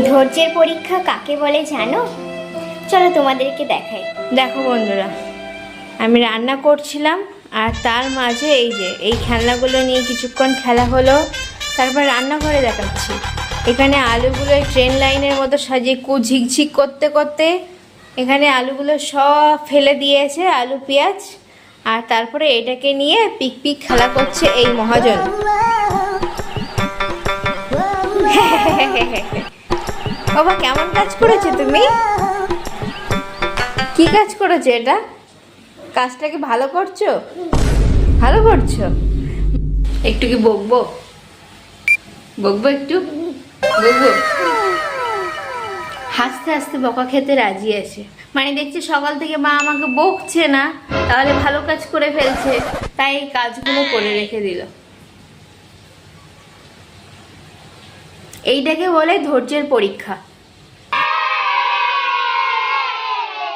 ধৈর্যের পরীক্ষা কাকে বলে জানো? চলো তোমাদেরকে দেখাই। দেখো বন্ধুরা, আমি রান্না করছিলাম আর তার মাঝে এই খেলনাগুলো নিয়ে কিছুক্ষণ খেলা হলো। তারপর রান্নাঘরে দেখাচ্ছি, এখানে আলুগুলো ট্রেন লাইনের মতো সাজিয়ে ঝিকঝিক করতে করতে এখানে আলুগুলো সব ফেলে দিয়েছে, আলু পেঁয়াজ। আর তারপরে এটাকে নিয়ে পিক পিক খেলা করছে এই মহাজন। বাবা, কেমন কাজ করেছো তুমি? কি কাজ করেছো এটা? কাজটা কি ভালো করছো? ভালো করছো? একটু কি বকবো? বকবো একটু? বকবো? হাসতে হাসতে বকা খেতে রাজি আছে। মানে দেখছি সকাল থেকে মা আমাকে বকছে না, তাহলে ভালো কাজ করে ফেলছে, তাই এই কাজগুলো করে রেখে দিল। এইটাকে বলে ধৈর্যের পরীক্ষা।